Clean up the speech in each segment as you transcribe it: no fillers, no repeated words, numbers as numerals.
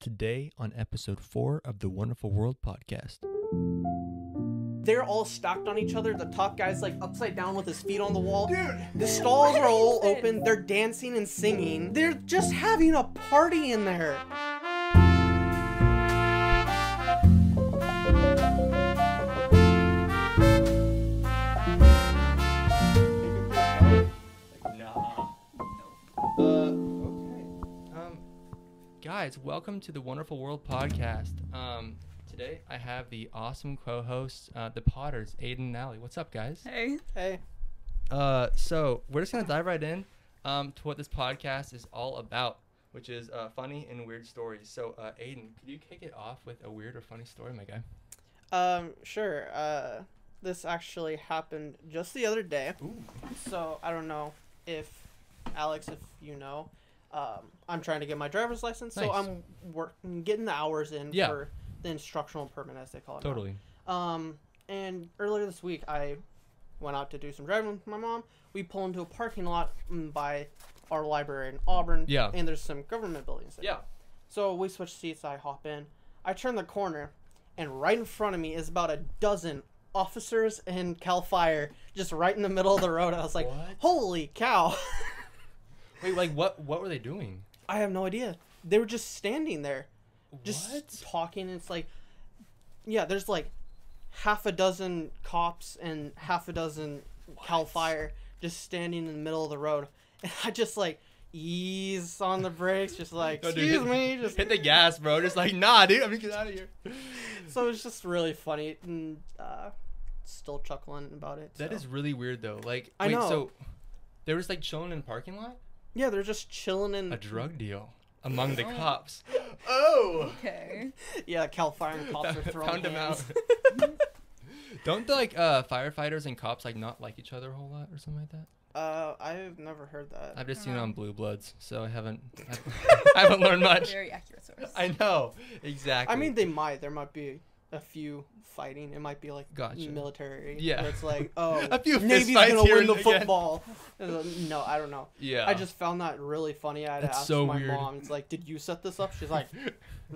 Today on episode 4 of the Wonderful World podcast. They're all stacked on each other. The top guy's like upside down with his feet on the wall. Dude, the stalls are all open. They're dancing and singing. They're just having a party in there. Guys, welcome to the Wonderful World podcast. Today I have the awesome co-hosts, the Potters, Adin and Allie. What's up, guys? Hey. Hey. So we're just gonna dive right in to what this podcast is all about, which is funny and weird stories. So, Adin, could you kick it off with a weird or funny story, my guy? Sure. This actually happened just the other day. Ooh. So I don't know if Alex, if you know. I'm trying to get my driver's license, so Nice. I'm getting the hours in for the instructional permit, as they call it. Totally. And earlier this week, I went out to do some driving with my mom. We pull into a parking lot by our library in Auburn. Yeah. And there's some government buildings there. Yeah. So we switch seats. I hop in. I turn the corner, and right in front of me is about a dozen officers and Cal Fire, just right in the middle of the road. I was like, What? holy cow. Wait, like what were they doing? I have no idea. They were just standing there, just What? talking. And it's like, yeah, there's like half a dozen cops and half a dozen Cal Fire just standing in the middle of the road. And I just like ease on the brakes, just like, No, dude, excuse me. Just hit the gas, bro. Just like, nah, dude, I'm gonna get out of here. So it's just really funny and still chuckling about it. That so. is really weird, though. Like, I wait, know. so they were just like chilling in the parking lot? Yeah, they're just chilling in. A drug deal among the Oh. cops. Oh! Okay. Yeah, Cal Fire and cops are throwing Found him out. hands. Don't the firefighters and cops like not like each other a whole lot or something like that? I've never heard that. I've just seen it Wow. on Blue Bloods, so I haven't learned much. Very accurate source. I know exactly. I mean, there might be a few fighting. It might be like Gotcha. military. Yeah. Where it's like, oh, A few fist Navy's fights gonna here win the and again. football. No, I don't know. yeah. I just found that really funny. I had to That's ask so my weird. mom. It's like, did you set this up? She's like,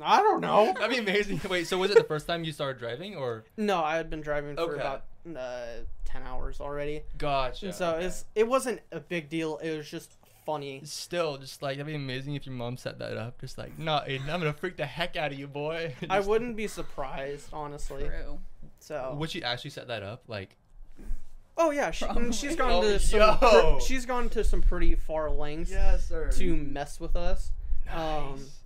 I don't know. That'd be amazing. Wait, so was it the first time you started driving, or? No, I had been driving for Okay. about 10 hours already. Gotcha. And so okay. it wasn't a big deal. It was just funny. Still, just like, that'd be amazing if your mom set that up. Just like, no, Aiden, I'm gonna freak the heck out of you, boy. I Just- wouldn't be surprised, honestly. True. So. Would she actually set that up? Like, Oh yeah, Probably. she's gone Oh, to some. yo. She's gone to some pretty far lengths yes, sir. to mess with us. Nice.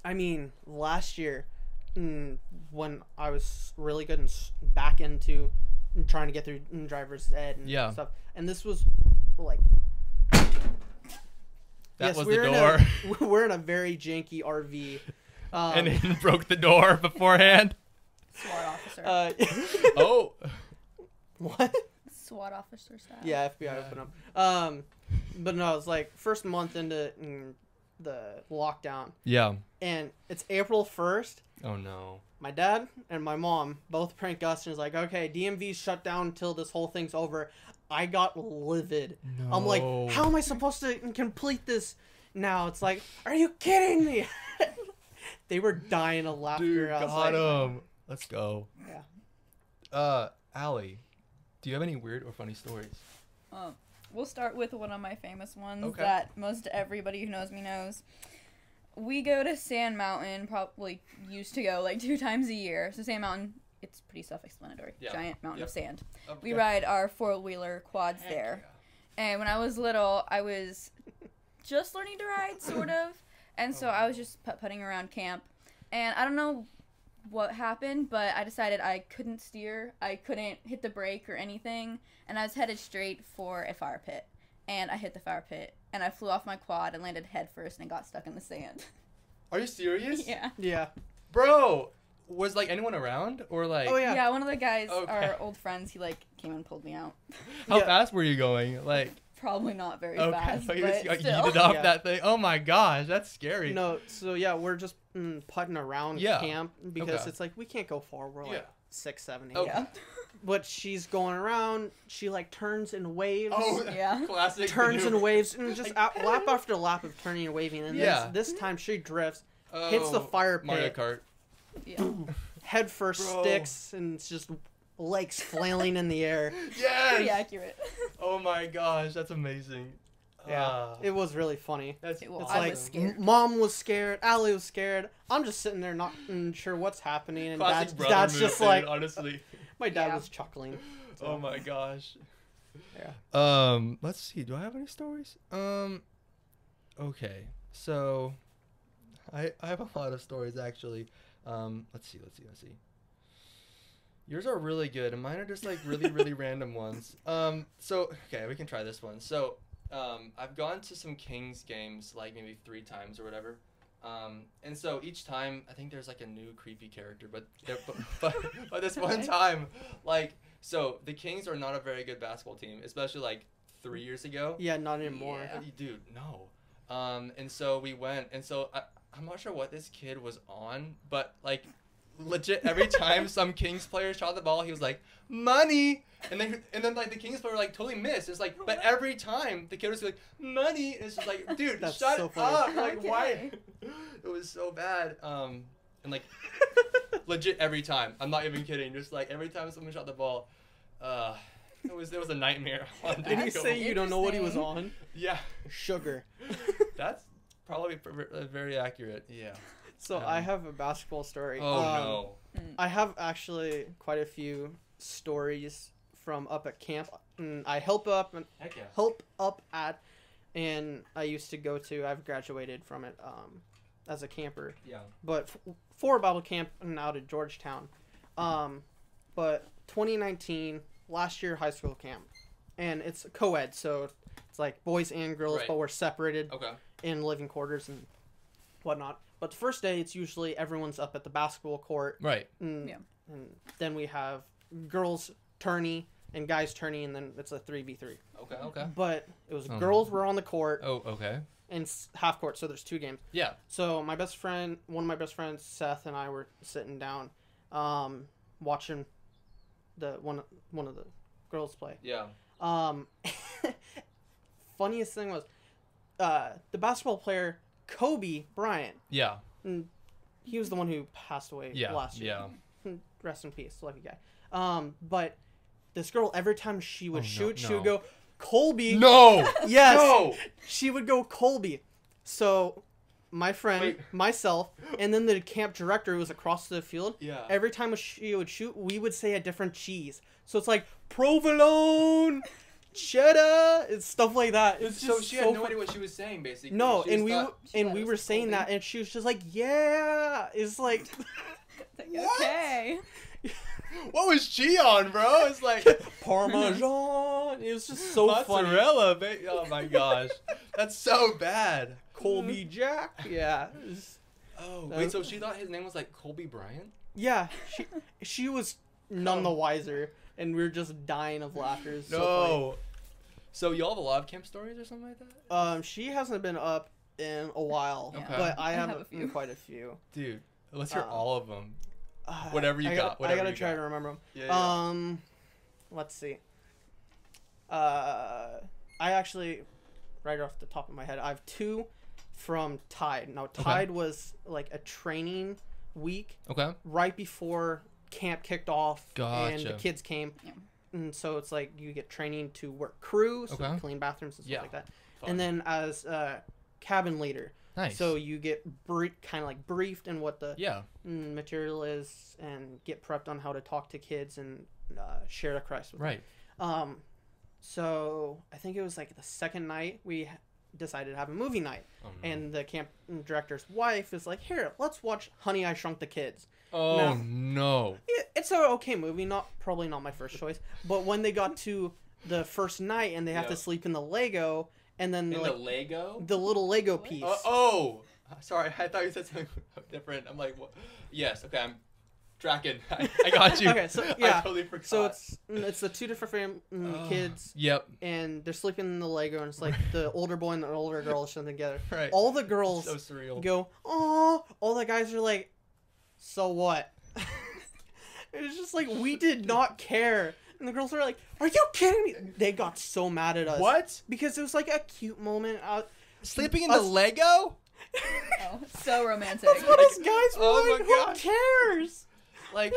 I mean, last year, when I was really good and back into trying to get through driver's ed and Yeah. stuff, and this was like. That was we're the door. We're in a very janky RV. And it broke the door beforehand. SWAT officer. Oh. What? SWAT officer style. Yeah, FBI Yeah. open up. But no, it's like first month into the lockdown, Yeah. and it's April 1st. Oh no. My dad and my mom both prank us and is like, okay, DMV's shut down until this whole thing's over. I got livid. No. I'm like, how am I supposed to complete this now? It's like, are you kidding me? They were dying of laughter. Dude, I was got like, him. Let's go. Yeah. Allie, do you have any weird or funny stories? We'll start with one of my famous ones Okay. that most everybody who knows me knows. We go to Sand Mountain, probably used to go like 2 times a year. So Sand Mountain, it's pretty self-explanatory. Yeah. Giant mountain Yep. of sand. Okay. We ride our 4-wheeler quads there. And when I was little, I was just learning to ride, sort of. And so I was just putt-putting around camp. And I don't know what happened, but I decided I couldn't steer. I couldn't hit the brake or anything. And I was headed straight for a fire pit. And I hit the fire pit. And I flew off my quad and landed head first and got stuck in the sand. Are you serious? Yeah. Yeah. Bro, was like anyone around or like? Oh, yeah. Yeah, one of the guys, Okay. our old friends, he like came and pulled me out. How Yeah. fast were you going? Like, Probably not very okay, fast, so but you just got still. yeeted off Yeah. that thing. Oh my gosh, that's scary. No, so yeah, we're just putting around Yeah. camp because Okay. it's like we can't go far. We're like Yeah. 6, 7, 8. Okay. Yeah. But she's going around. She like turns and waves. Oh, Yeah. classic. Turns and maneuver. waves and just lap after lap of turning and waving. And Yeah. this time she drifts hits the fire pit. Mario Kart. Yeah. Head first Bro. sticks, and it's just legs flailing in the air. Pretty Yes. accurate. Oh my gosh, that's amazing. Yeah, Ah, it was really funny. that's Well, It's I like was scared. Mom was scared, Allie was scared. I'm just sitting there not sure what's happening, and classic brother dad's move, just dude, like, honestly. my dad Yeah. was chuckling. Oh my gosh. Yeah. Let's see. Do I have any stories? Okay. So, I have a lot of stories actually. Let's see. Yours are really good, and mine are just like really random ones. So okay, we can try this one. So, I've gone to some Kings games like maybe 3 times or whatever. And so each time I think there's like a new creepy character, but but this one time, like, so the Kings are not a very good basketball team, especially like 3 years ago. Yeah, not anymore. Yeah. Dude, no. And so we went, and so I'm not sure what this kid was on, but like legit every time some Kings player shot the ball, he was like, money, and then like the Kings player like totally missed. It's like, but every time the kid was like, money, and it's just like, dude, That's shut so funny. up, like Okay. why? It was so bad. And like legit every time, I'm not even kidding, just like every time someone shot the ball, it was a nightmare. Did he say you don't know what he was Interesting. on? Yeah. Sugar. That's probably very accurate. Yeah. So I have a basketball story. Oh I have actually quite a few stories from up at camp. I help up Heck yeah. at, and I used to go to. I've graduated from it as a camper, Yeah. but for Bible camp and out at Georgetown. But 2019, last year high school camp, and it's co-ed, so it's like boys and girls, Right. but we're separated Okay. in living quarters and whatnot. But the first day, it's usually everyone's up at the basketball court. Right. And, Yeah. and then we have girls tourney and guys tourney, and then it's a 3v3. Okay. Okay. But it was Oh. girls were on the court Oh. Okay. and half court, so there's 2 games. Yeah. So one of my best friends, Seth, and I were sitting down, watching one of the girls play. Yeah. Funniest thing was, the basketball player Kobe Bryant. Yeah. He was the one who passed away Yeah. last year. Yeah. Rest in peace, lucky guy. But this girl, every time she would Oh, no, shoot, she no. would go, Colby. No. Yes. No. She would go Colby. So my friend, Wait. myself, and then the camp director who was across the field, Yeah. every time she would shoot, we would say a different cheese. So it's like provolone, cheddar, and stuff like that. It's just So she had no fun- idea what she was saying, basically. No, She and just we thought- She thought it we was were saying Colby. that, and she was just like, yeah. It's like, Okay. What was she on, bro? It's like Parmesan. It was just so funny. mozzarella, baby. Oh my gosh, that's so bad. Colby Jack. Yeah. It was- Oh, wait. So she thought his name was like Colby Bryant? yeah. She was none the wiser, and we were just dying of laughter. It was so No. So y'all have a lot of camp stories or something like that? funny. She hasn't been up in a while, Yeah. but I I have, have a few. quite a few. Dude, let's hear Um, all of them. Uh, Whatever you got, I whatever gotta you try got. to remember them. Yeah. Let's see. I actually, right off the top of my head, I have 2 from Tide. Now, Tide was like a training week Okay. right before camp kicked off and the Gotcha. kids came. Yeah. And so it's like you get training to work crew, so Okay. clean bathrooms and stuff Yeah. like that. Fun. And then as cabin leader, Nice. so you get kind of like briefed in what the yeah. material is and get prepped on how to talk to kids and share the Christ with them. Right. So I think it was like the second night we decided to have a movie night, Oh, no. and the camp director's wife is like, "Here, let's watch Honey, I Shrunk the Kids." Oh no. It's an okay movie, probably not my first choice, but when they got to the first night and they have to Yep. sleep in the Lego, and then In like the Lego? the little Lego piece. Oh, sorry. I thought you said something different. I'm like, what? Yes. Okay. I'm tracking. I got you. Okay, so I yeah, totally forgot. so it's the 2 different kids. Yep. And they're sleeping in the Lego, and it's like the older boy and the older girl are something together. Right. All the girls So surreal. go, "Oh!" All the guys are like, "So what?" It's just like we did not care, and the girls are like, "Are you kidding me?" They got so mad at us. What? Because it was like a cute moment. Sleeping in Us- the Lego? Oh, so romantic. That's what us guys were oh like. my Who gosh. cares? Like,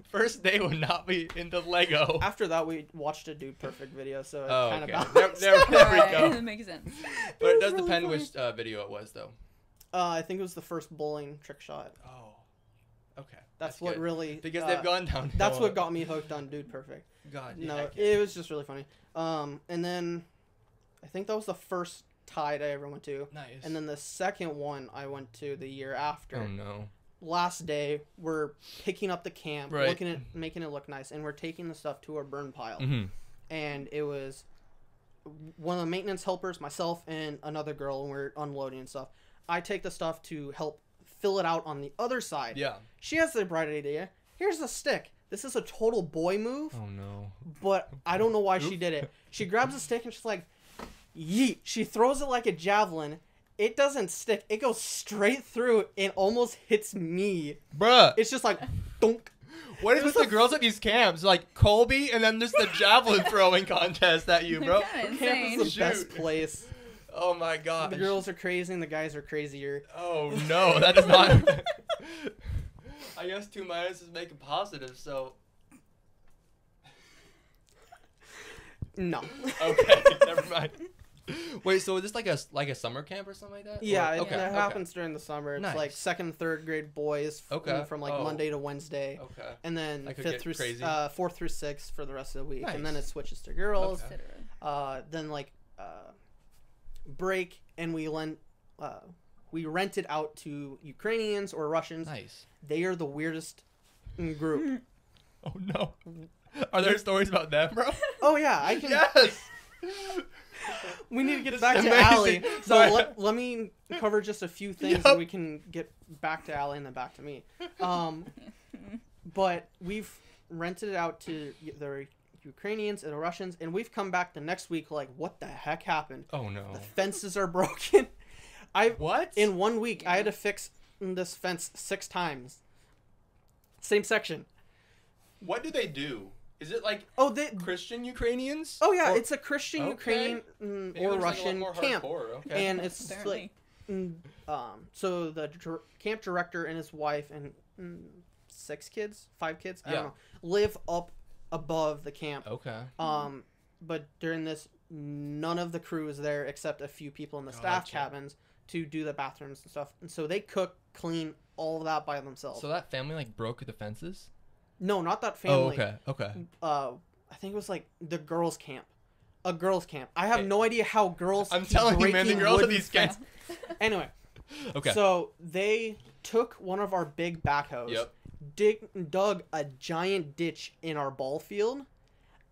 first day would not be into Lego. After that, we watched a Dude Perfect video, so it Oh, kind okay. of There balanced. we Alright, go. that makes sense. But it was does really depend funny. which video it was, though. I think it was the first bowling trick shot. Oh, okay. That's what good. really Because they've gone down. That's what got me hooked on Dude Perfect. God, No, heck it was just really funny. And then I think that was the first Tide I ever went to. Nice. And then the second one I went to the year after. Oh no. Last day, we're picking up the camp, Right. looking at making it look nice, and we're taking the stuff to our burn pile. Mm-hmm. And it was one of the maintenance helpers, myself, and another girl, and we're unloading and stuff. I take the stuff to help fill it out on the other side. Yeah. She has the bright idea. Here's the stick. This is a total boy move, Oh no. but I don't know why she did it. She grabs a stick and she's like, yeet. She throws it like a javelin. It doesn't stick. It goes straight through and almost hits me. Bruh. It's just like, dunk. What is with the girls at these camps? Like Colby and then just the javelin throwing contest at you, bro. They're kinda Camp insane. is the best Shoot. place. Oh my god. The girls are crazy and the guys are crazier. Oh no, that is not. I guess 2 minuses make a positive, so. No. Okay, never mind. Wait, so is this like a summer camp or something like that? Yeah, Or- it okay, happens during the summer. It's Nice. like 2nd and 3rd grade boys Okay. from like Oh. Monday to Wednesday. Okay. And then That could 5th get through crazy. 4th through 6th for the rest of the week. And then Nice. it switches to girls. Okay. Etc. Then like break, and we rented out to Ukrainians or Russians. Nice. They are the weirdest group. Oh no. Are there stories about them, bro? Oh yeah, I can. Yes. We need to get This back is to amazing. Allie. So Sorry. let me cover just a few things, Yup. and we can get back to Allie and then back to me. But we've rented it out to the Ukrainians and the Russians, and we've come back the next week like, what the heck happened? Oh no. The fences are broken. What? In 1 week, I had to fix this fence 6 times. Same section. What do they do? Is it like Oh, Christian Ukrainians? Oh yeah, Or- it's a Christian, Okay. Ukrainian, Maybe or there's, like, a lot Russian more camp, hardcore, okay. and it's Apparently. like, so the camp director and his wife and 5 kids, I Yeah. don't know, live up above the camp. Okay. But during this, none of the crew is there except a few people in the staff Gotcha. cabins to do the bathrooms and stuff, and so they cook, clean, all of that by themselves. So that family like broke the fences? No, not that family. Oh, okay. Okay. I think it was like the girls' camp. A girls' camp. I have Hey, no idea how girls. I'm keep telling you, man, the breaking girls at wooden these camps. Anyway, Okay. so they took one of our big backhoes, Yep. dug a giant ditch in our ball field,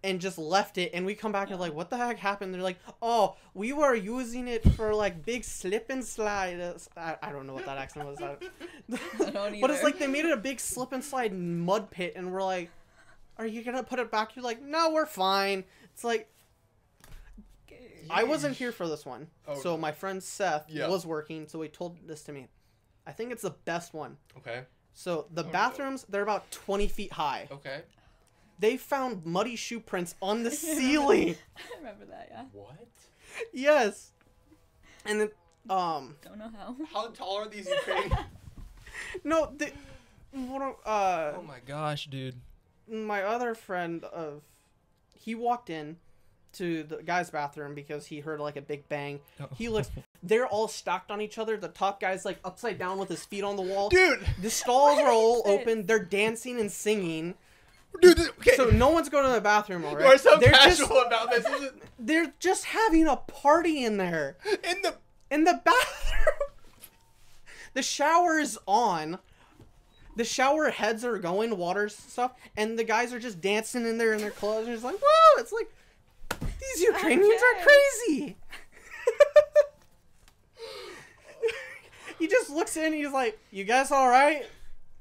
and just left it. And we come back and like, what the heck happened? They're like, oh, we were using it for like big slip and slide. I don't know what that accent was. I don't But it's either. like they made it a big slip and slide mud pit, and we're like, are you gonna put it back? You're like, no, we're fine. It's like, I wasn't here for this one. Oh. So my friend Seth Yeah. was working, so he told this to me. I think it's the best one. Okay. So the Oh, no. bathrooms, they're about 20 feet high. Okay. They found muddy shoe prints on the ceiling. I remember that, yeah. What? Yes. And then, Don't know how. How tall are these Ukrainians? no, Oh my gosh, dude. my other friend, he walked in to the guy's bathroom because he heard like a big bang. Oh. He looks, they're all stacked on each other. The top guy's like upside down with his feet on the wall. Dude. The stalls are all What? open. They're dancing and singing. Dude. Okay. So no one's going to the bathroom, all right? You are so they're casual just, about this. This is- they're just having a party in there. In the. In the bathroom. The shower is on. The shower heads are going, water stuff, and the guys are just dancing in there in their clothes. And it's like, whoa! It's like, these Ukrainians are Okay. crazy. He just looks in and he's like, you guys all right?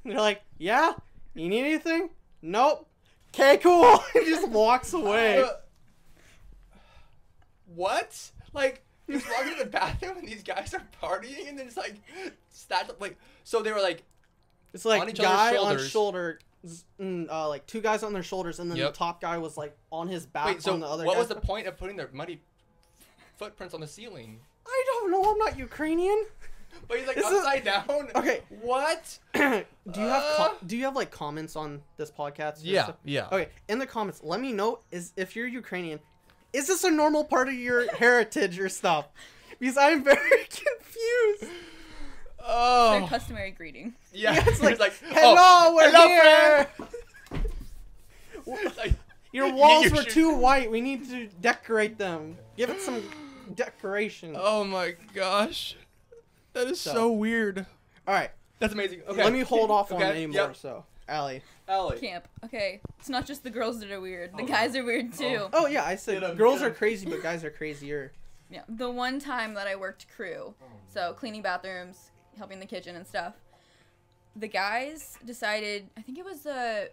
And they're like, yeah? You need anything? Nope. Okay, cool. He just walks away. What? Like, you just walk into the bathroom and these guys are partying and then it's like, stacked up. Like, so they were like, It's like on each other's guy on shoulders. shoulder, like 2 guys on their shoulders, and then Yep. the top guy was like on his back wait, so on the other what guy's was the back. point of putting their muddy footprints on the ceiling? I don't know. I'm not Ukrainian. But he's like This is- upside down. Okay. What? Do you have like comments on this podcast? Yeah. Yeah. Okay, in the comments, let me know if you're Ukrainian, is this a normal part of your heritage or stuff? Because I'm very confused. Their Oh. customary greeting. Yeah. Yeah, it's like, oh, hello, we're hello, here. It's like, Your walls you were should- too white. We need to decorate them. Give it some decoration. oh my gosh. That is so, So- weird. All right, That's amazing. Okay. let me hold off on Okay, any more. yep. So, Allie. Allie. Camp. Okay, it's not just the girls that are weird. The Oh, guys are weird too. Oh yeah, I said Get 'em, girls get are 'em. crazy, but guys are crazier. Yeah. The one time that I worked crew, so cleaning bathrooms, helping the kitchen and stuff, the guys decided, I think it was the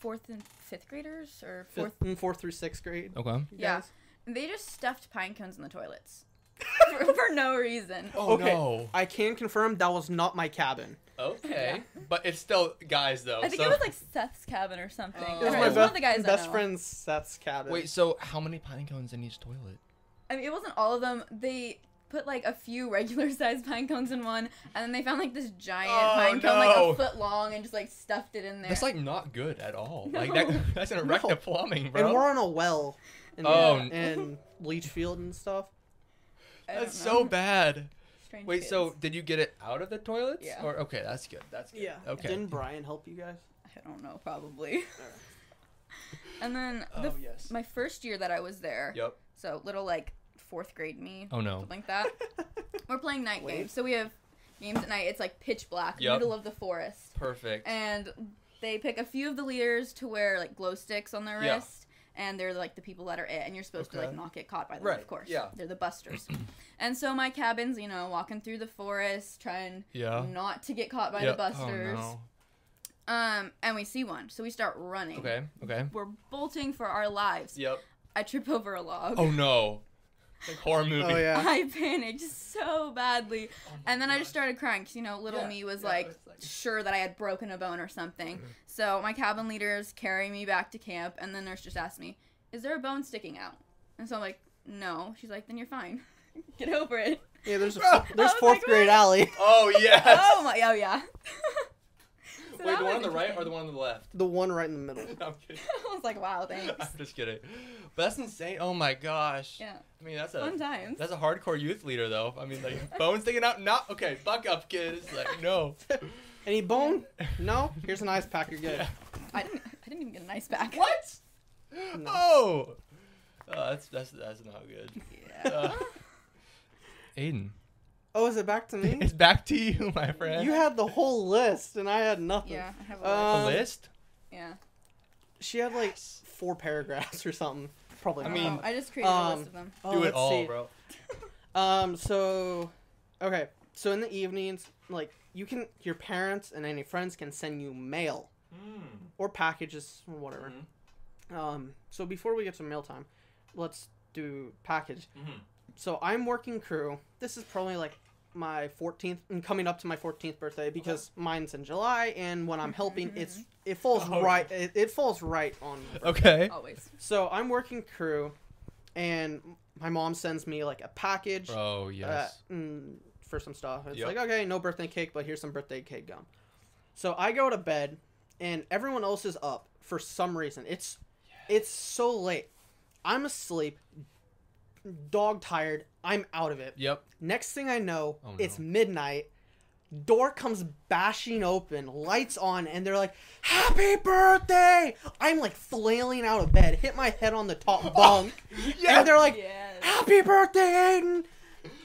4th and 5th graders or 4th. Fourth through sixth grade. Okay. you Yeah. guys. They just stuffed pine cones in the toilets for no reason. Oh Okay. no. I can confirm that was not my cabin. Okay. But it's still guys though. I think so. it was like Seth's cabin or something. Oh. It was Or my one of the guys I best know. friend's Seth's cabin. Wait, so how many pine cones in each toilet? I mean, it wasn't all of them. They put like a few regular sized pine cones in one, and then they found like this giant Oh, pine cone, like no. a foot long, and just like stuffed it in there. That's like not good at all. No. Like that, that's gonna wreck No. the plumbing, bro. And we're on a well. And, Oh. and leach field and stuff. I don't That's know. so bad. Strange Wait, kids. so did you get it out of the toilets? Yeah. Or okay, that's good. That's good. Yeah. Okay. Didn't Brian help you guys? I don't know, probably. And then Oh yes. my first year that I was there, Yep. so little like 4th grade me, Oh no. something like that. We're playing night Wait. games, so we have games at night. It's like pitch black, Yep. middle of the forest, Perfect. and they pick a few of the leaders to wear like glow sticks on their Yeah. wrist, and they're like the people that are it, and you're supposed to like Okay. not get caught by them, Right, of course. yeah. They're the busters. And so my cabin's, you know, walking through the forest, trying Yeah. not to get caught by Yep. the busters. Oh And we see one, so we start running. no. Okay. Okay. We're bolting for our lives. Yep. I trip over a log. Oh no. Like horror movie. Oh yeah. I panicked so badly. Oh my And then I just gosh. started crying because, you know, little Yeah, me was yeah, like it's like- sure that I had broken a bone or something. So my cabin leaders carry me back to camp, and the nurse just asked me, "Is there a bone sticking out?" And so I'm like, "No." She's like, "Then you're fine. Get over it." Yeah, there's I was fourth like, grade what? Allie. Oh yes. Oh yeah. So Wait, that the one on was the right or interesting. the one on the left? The one right in the middle. No, I'm kidding. I was like, wow, thanks. I'm just kidding. But that's insane. Oh my gosh. Yeah. I mean, that's Fun times. a hardcore youth leader though. I mean, like bones sticking out. Not okay. Buck up, kids. Like no. Any bone? No? Here's an ice pack, you're good. Yeah. I didn't even get an ice pack. What? No. Oh. That's not good. Yeah. Aiden, Oh, is it back to me? it's back to you, my friend. You had the whole list, and I had nothing. Yeah, I have a a list. list. Yeah. She had like 4 paragraphs or something. Probably I not. mean, I just created a list of them. Oh, Do it let's all, see. bro. So, okay. So in the evenings, like, your parents and any friends can send you mail or packages or whatever. So before we get to mail time, let's do package. So I'm working crew. This is probably like my 14th and coming up to my 14th birthday because mine's in July, and when I'm helping, it falls Oh. right. It falls right on. Okay. Always. So I'm working crew, and my mom sends me like a package. Oh yes. For some stuff. It's Yep. like, okay, no birthday cake, but here's some birthday cake gum. So I go to bed, and everyone else is up for some reason. It's so late. I'm asleep, dog tired. I'm out of it. Yep. Next thing I know, Oh, no. it's midnight. Door comes bashing open, lights on, and they're like, "Happy birthday!" I'm like flailing out of bed, hit my head on the top bunk, and they're like, Yes. "Happy birthday, Aiden!"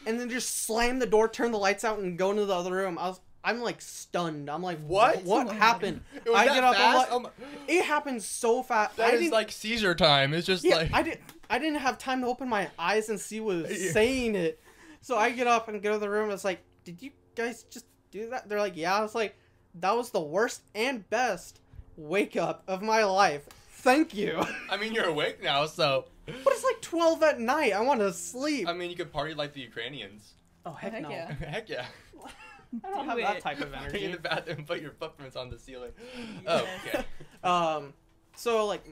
And then just slam the door, turn the lights out, and go into the other room. I'm like stunned. I'm like, What? What happened? It was I that get up. I'm fast? like, Oh my- it happened so fast. That I is didn't, like seizure time. It's just yeah, like I didn't have time to open my eyes and see what was Yeah. saying it. So I get up and go to the room. It's like, did you guys just do that? They're like, yeah. I was like, that was the worst and best wake up of my life. Thank you. I mean, you're awake now, so But it's like 12 at night. I want to sleep. I mean, you could party like the Ukrainians. Oh, heck, Heck no. yeah. Heck yeah. I don't Do have that it. type of Be in energy. the bathroom, put your footprints on the ceiling. Oh, okay. So like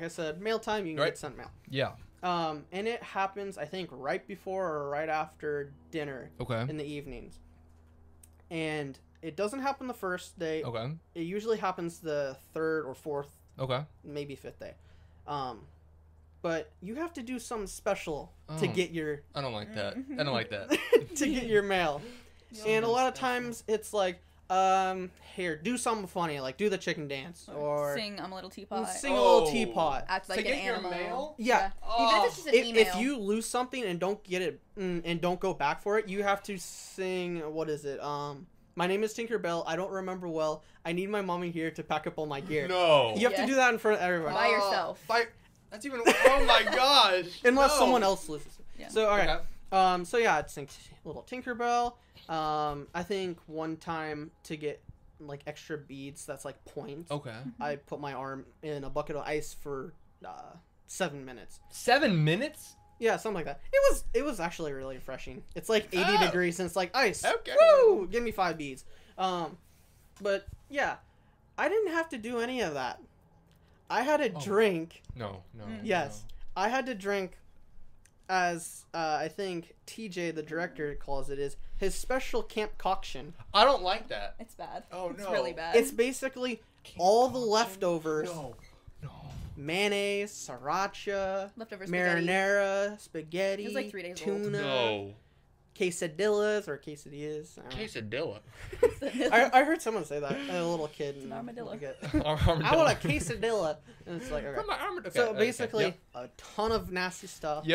I said, mail time, you can Right. get sent mail. Yeah. And it happens, I think, right before or right after dinner. Okay. In the evenings. And it doesn't happen the first day. Okay. It usually happens the third or fourth, Okay. maybe fifth day. But you have to do something special to get your I don't like that. I don't like that. to get your mail. And a lot of times it's like, here, do something funny, like do the chicken dance or sing I'm a little teapot. Sing a little teapot. Act like To an get your animal. mail? Yeah. Even if it's just an email. If you lose something and don't get it and don't go back for it, you have to sing. What is it? My name is Tinkerbell. I don't remember well. I need my mommy here to pack up all my gear. No. You have to do that in front of everyone. By yourself. That's even. Oh my gosh. Unless someone else loses it. Yeah. So okay. Okay. So yeah, I'd sing little Tinkerbell. I think one time to get like extra beads, that's like points. Okay. I put my arm in a bucket of ice for 7 minutes. 7 minutes? Yeah, something like that. It was actually really refreshing. It's like 80 degrees and it's like ice. Okay. Woo! Give me 5 beads. But yeah, I didn't have to do any of that. I had to drink. No. Yes, I had to drink, as I think TJ, the director, calls it, is his special camp concoction. I don't like that. It's bad. Oh, It's no. really bad. It's basically all the leftovers. No. Mayonnaise, sriracha, Leftover spaghetti. marinara, spaghetti, It was like 3 days old. tuna, No. quesadillas or quesadillas. I don't know. Quesadilla. I heard someone say that. A little kid. It's an armadillo. I want a quesadilla. And it's like, okay. From my armadillo. So Okay, basically, Yep. a ton of nasty stuff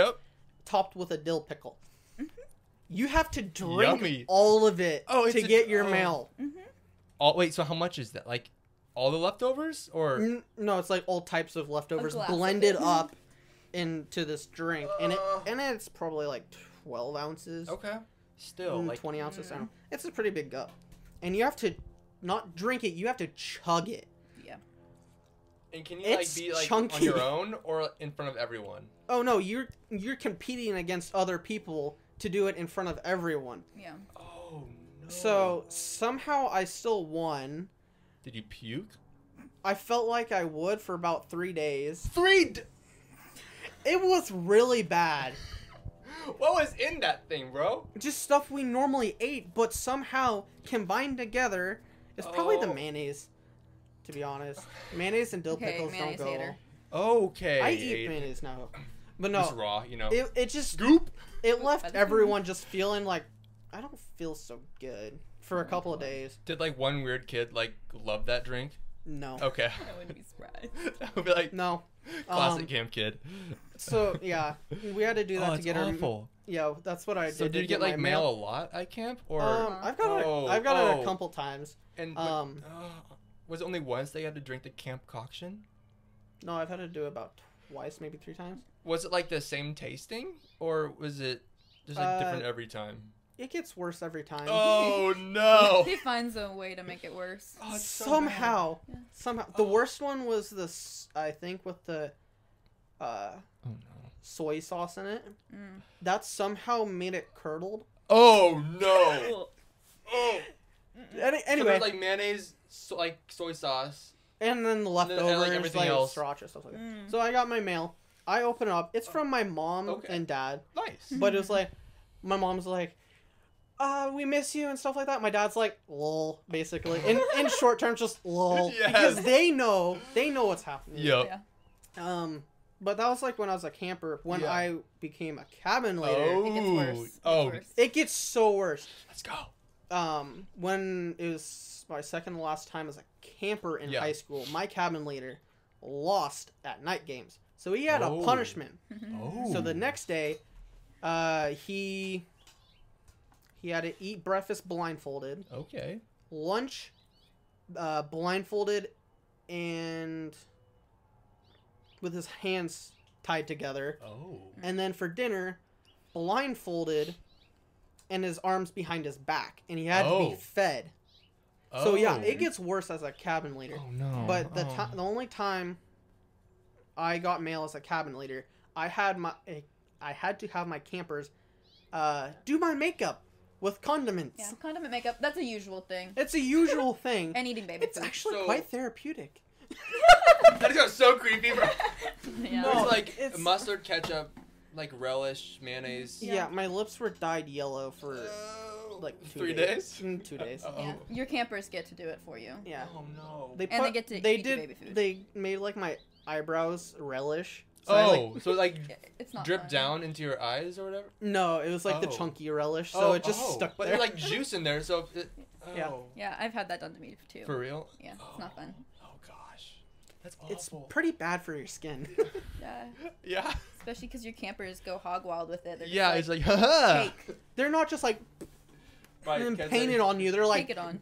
topped with a dill pickle. You have to drink Yummy. all of it to get your oh. mail. Wait, so how much is that? Like, all the leftovers? Or. No, it's like all types of leftovers glass of blended it. up into this drink. And it's probably like 12 ounces. Okay. Still, like. 20 ounces. I don't know. It's a pretty big cup. And you have to not drink it, you have to chug it. Yeah. And can you, It's be, like, chunky. on your own or in front of everyone? Oh no, you're competing against other people to do it in front of everyone. Yeah. Oh, no. So somehow I still won. Did you puke? I felt like I would for about 3 days. It was really bad. What was in that thing, bro? Just stuff we normally ate, but somehow combined together. It's probably the Oh. mayonnaise, to be honest. Mayonnaise and dill pickles don't mayonnaise go. hater. Okay. I eat mayonnaise now, but Just no, raw, you know. it just Scoop? it left That's everyone just feeling like I don't feel so good for a couple of days. Did, like, one weird kid, like, love that drink? No, Okay. I wouldn't be surprised. That would be like, no. classic camp kid. So yeah, we had to do that to it's get awful. Yeah, that's what I did. So to did you get, my like, mail a lot at camp? Or I've got it a couple times. and was it only once they had to drink the camp concoction? No, I've had to do it about twice, maybe 3 times. Was it like the same tasting, or was it just like different every time? It gets worse every time. Oh no! He finds a way to make it worse. Oh, it's so somehow, bad. somehow, the worst one was this. I think with the Oh no! soy sauce in it. Mm. That somehow made it curdled. Oh no! Oh. Anyway, So there's like mayonnaise, like soy sauce. and then the leftovers, like, everything else. sriracha stuff like that. Mm. So I got my mail. I open it up. It's from my mom Okay. and dad. Nice. But it was like, my mom's like, we miss you and stuff like that. My dad's like, lol, basically. In short term, just lol. Yes. Because they know what's happening. Yep. Yeah. But that was like when I was a camper. When Yeah. I became a cabin leader, It gets worse. It gets Oh. worse. it gets so worse. Let's go. When it was my second to last time as a camper in Yeah. high school, my cabin leader lost at night games. So he had a Oh. punishment. Oh. So the next day, he had to eat breakfast blindfolded, Okay. lunch blindfolded, and with his hands tied together, Oh. and then for dinner, blindfolded, and his arms behind his back, and he had to be Oh. fed. So yeah, it gets worse as a cabin leader. Oh no. But the only time I got mail as a cabin leader, I had to have my campers do my makeup with condiments. Yeah, condiment makeup, that's a usual thing. It's a usual thing. And eating baby It's food. actually So- quite therapeutic. That got so creepy, bro. Yeah. No. It's like it's- mustard, ketchup, like relish, mayonnaise. Yeah, my lips were dyed yellow for like 3 days. 2 days. Yeah. Your campers get to do it for you. Yeah. Oh no. They And they get to they eat the did baby food. they made like my eyebrows relish. So I, like, So like It's not drip fun. down into your eyes or whatever. no, it was like the Oh. chunky relish, so it just stuck but there. there's like juice in there, so it, Yeah. Yeah, I've had that done to me too. For real? Yeah, it's not fun. Oh gosh, that's It's awful. pretty bad for your skin. Yeah, Yeah. especially because your campers go hog wild with it. They're just Yeah, like, it's like haha. cake. They're not just like Right, and 'cause paint they- it on you. They're Take like it on.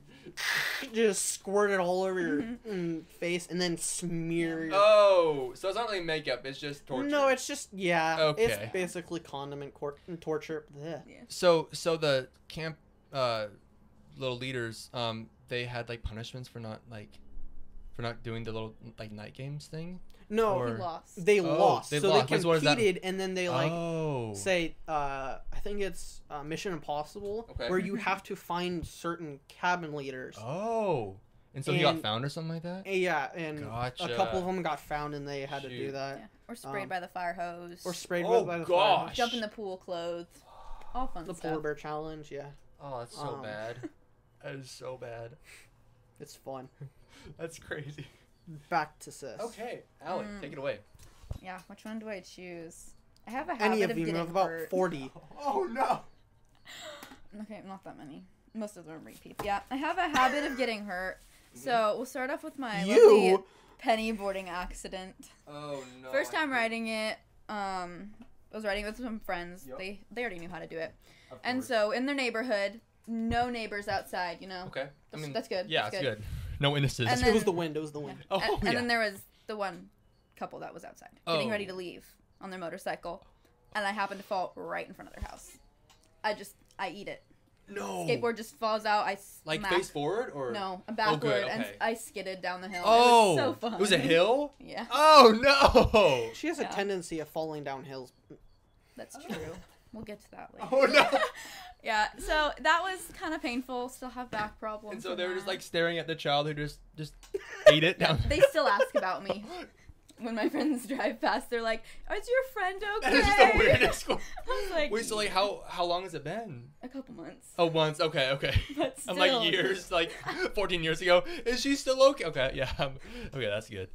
just squirt it all over your face and then smear. Your... Oh, so it's not really makeup. It's just torture. No, it's just Okay. It's basically condiment torture. Blech. Yeah. So the camp little leaders they had like punishments for not doing the little like night games thing. No, Or- He lost. they Oh, lost. they so lost. they What is that? competed, and then they like oh. say, I think it's Mission Impossible, Okay. where you have to find certain cabin leaders. Oh. And so he got And- found or something like that? Yeah, and Gotcha. a couple of them got found, and they had to do Shoot. that. Yeah. Or sprayed Um, by the fire hose. Or sprayed Oh, by the gosh. fire. jump in the pool clothed. All fun The stuff. polar bear challenge. Yeah, Oh, that's so Um, bad. That is so bad. it's fun. That's crazy. Back to sis. Okay, Allie, Mm. take it away. Yeah, which one do I choose? I have a Any habit of you? getting Of about hurt. 40. Oh no. Okay, not that many. Most of them are repeats. Yeah, I have a habit of getting hurt. So we'll start off with my lovely You. penny boarding accident. Oh no. First time riding it, I was riding with some friends. Yep. They already knew how to do it. Of And course. so in their neighborhood, no neighbors outside, you know. Okay. I mean, That's good. Yeah, That's it's good. No witnesses. And It was then- the wind. It was the wind. oh and, yeah. and then there was the one couple that was outside, getting Oh. ready to leave on their motorcycle, and I happened to fall right in front of their house. I eat it. no. Skateboard just falls out. I Like smack- face forward or? No, backward, and okay. I skidded down the hill. Oh. It was so fun. It was a hill. Yeah, Oh no. She has a Yeah. tendency of falling down hills. that's true. We'll get to that later. Oh no. Yeah, so that was kind of painful. Still have back problems. And so from they were just that. like staring at the child who just ate it down. They still ask about me when my friends drive past. They're like, "Is your friend okay?" That is the weirdest. I was like, Wait, so like how long has it been? a couple months. Oh, once. Okay. But I'm still. like years, like 14 years ago. Is she still okay? Okay, yeah. Okay, that's good.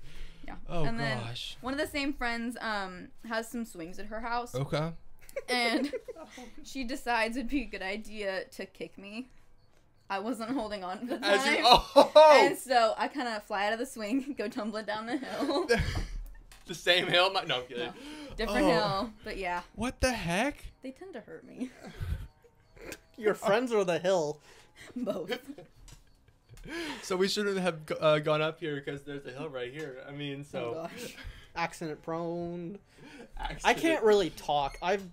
Yeah. Oh And then gosh. one of the same friends has some swings at her house, Okay. and she decides it'd be a good idea to kick me. I wasn't holding on at the time. As you, oh, And so I kind of fly out of the swing, go tumbling down the hill. the same hill. No, I'm kidding. No. Different Oh. hill, but yeah, What the heck? they tend to hurt me. Your friends or the hill? Both. So we shouldn't have gone up here because there's a hill right here. I mean, so. Oh gosh. Accident prone. I Accident. can't really talk. I've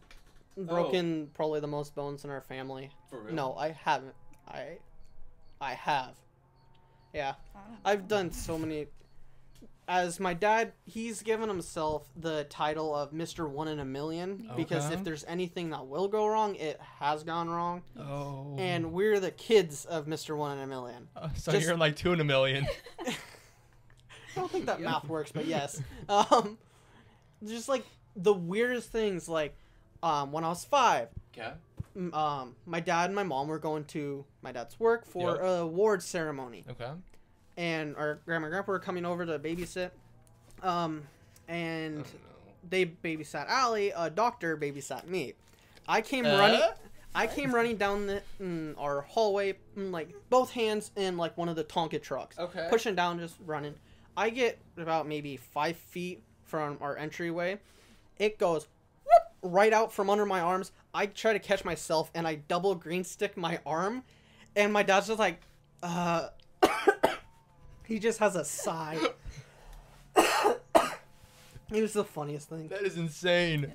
broken probably the most bones in our family. For real? No, I haven't. I have. Yeah. I've done so many. As my dad, he's given himself the title of Mr. 1 in a Million because Okay. if there's anything that will go wrong, it has gone wrong. Oh. And we're the kids of Mr. 1 in a Million. So just- you're like 2 in a million. I don't think that math works, but yes. Just like the weirdest things, like when I was 5, Okay. my dad and my mom were going to my dad's work for Yep. a award ceremony. Okay. And our grandma and grandpa were coming over to babysit. And Oh, no. they babysat Allie. A doctor babysat me. I came running down our hallway, like both hands in like one of the Tonka trucks, Okay. pushing down, just running. I get about maybe 5 feet from our entryway. It goes whoop, right out from under my arms. I try to catch myself and I double green stick my arm, and my dad's just like, he just has a sigh. It was the funniest thing. That is insane.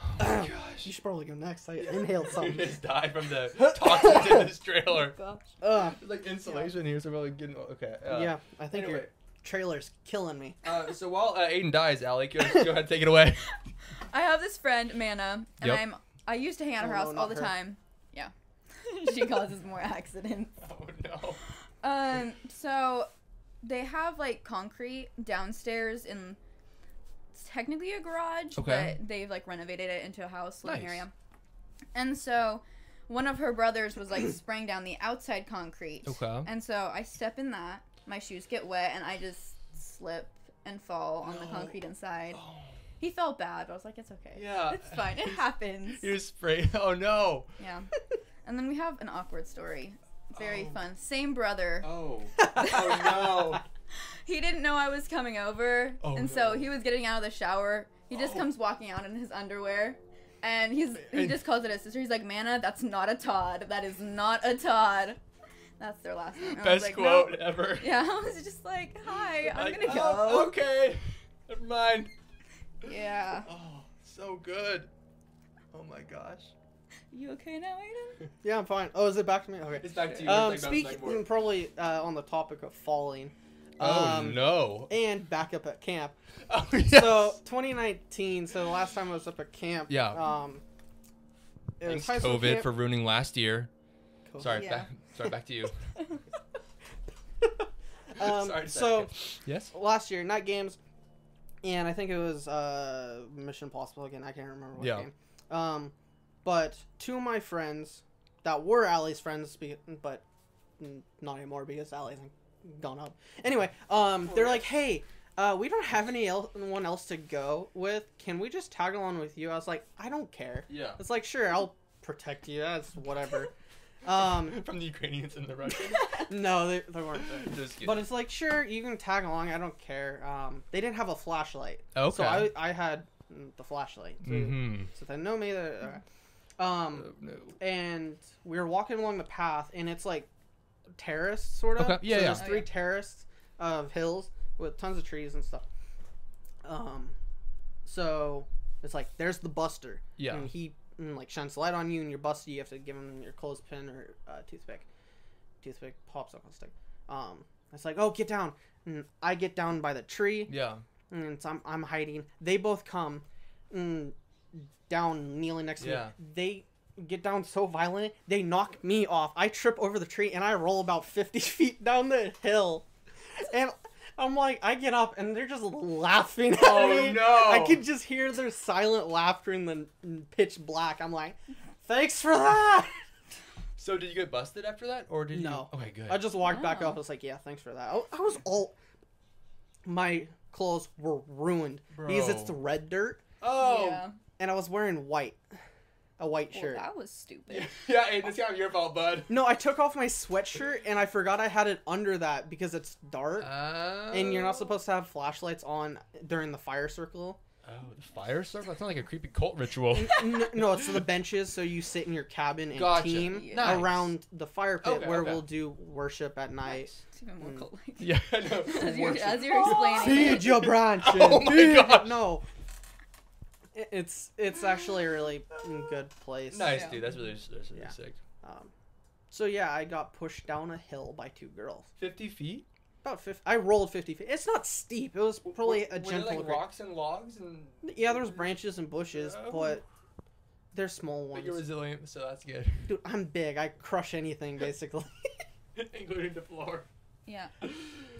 Oh my You gosh. should probably go next. I inhaled You something. just died from the toxins in this trailer. Gosh. There's like insulation here, so we're really getting okay. Yeah, I think Anyway. your trailer's killing me. So while Aiden dies, Allie, go ahead and take it away. I have this friend, Manna, and Yep. I used to hang out at her Oh, no, house not all the her. time. Yeah. She causes more accidents. Oh no. So they have like concrete downstairs in it's technically a garage, Okay. but they've like renovated it into a house living Nice. area. And so one of her brothers was like spraying down the outside concrete. Okay. And so I step in that, my shoes get wet, and I just slip and fall on the concrete inside. Oh. He felt bad, but I was like, it's okay. Yeah. It's fine. It happens. You spray. Oh no. Yeah. And then we have an awkward story. Very Oh. fun. Same brother. Oh. Oh no. He didn't know I was coming over. Oh, and so no. he was getting out of the shower. He just Oh. comes walking out in his underwear. And he And- just calls it his sister. He's like, Manna, that's not a Todd. That is not a Todd. That's their last name. And I was Best like, quote "Nope." ever. Yeah, I was just like, hi, I'm Like, gonna go. oh, okay. Never mind. Yeah. Oh, so good. Oh my gosh. You okay now, Aiden? Yeah, I'm fine. Oh, is it back to me? Okay. It's back to you. Speaking probably on the topic of falling. Oh no. And back up at camp. Oh, yes. So 2019. So the last time I was up at camp. Yeah. It was Thanks high school COVID camp. for ruining last year. COVID. Sorry, Yeah. back to you. Sorry, So yes. last year, night games, and I think it was Mission Impossible again. I can't remember what Yeah. game. But two of my friends that were Allie's friends, but not anymore because Allie's gone up. Anyway, they're like, hey. We don't have anyone else to go with. Can we just tag along with you? I was like, I don't care. Yeah. It's like, sure, I'll protect you. That's whatever. From the Ukrainians and the Russians. No, they weren't there. Just kidding. But it's like, sure, you can tag along. I don't care. They didn't have a flashlight. Okay. So I had the flashlight. So, Mm-hmm. so they know me. Oh, no. And we were walking along the path, and it's like terraced, sort of. Okay, yeah, so yeah. There's three terraces of hills with tons of trees and stuff. So it's like there's the buster. Yeah. And he like shines the light on you, and you're busted. You have to give him your clothespin or toothpick. Toothpick popsicle stick. It's like, oh, get down. And I get down by the tree. Yeah. And so I'm hiding. They both come down, kneeling next to Yeah. me. They get down so violently, they knock me off. I trip over the tree, and I roll about 50 feet down the hill. And I'm like, I get up, and they're just laughing at Oh, me. no. I could just hear their silent laughter in the pitch black. I'm like, thanks for that. So did you get busted after that, or did No. you? Okay, good. I just walked back Wow. up. I was like, yeah, thanks for that. I was all... My clothes were ruined because it's the Bro. red dirt, Oh. Yeah. and I was wearing white. A white Well, shirt. that was stupid. Yeah, hey, this kind of your fault, bud. No, I took off my sweatshirt, and I forgot I had it under that because it's dark, and you're not supposed to have flashlights on during the fire circle. Oh, the fire circle? That's not like a creepy cult ritual. No, it's the benches, so you sit in your cabin and Gotcha. team Yeah. Nice. around the fire pit Okay, where okay. we'll do worship at night. It's even more cult-like. Yeah, I know. As you're explaining Feed it. your branches. Oh my feed- gosh. No. It's actually a really good place. Nice, Yeah. dude. That's really Yeah. sick. So yeah, I got pushed down a hill by two girls. 50 feet? About 50. I rolled 50 feet. It's not steep. It was probably a Were there, gentle. like rocks and logs and. Yeah, there was branches and bushes, Oh. but they're small But ones. you're resilient, so that's good. Dude, I'm big. I crush anything basically. Including the floor. Yeah.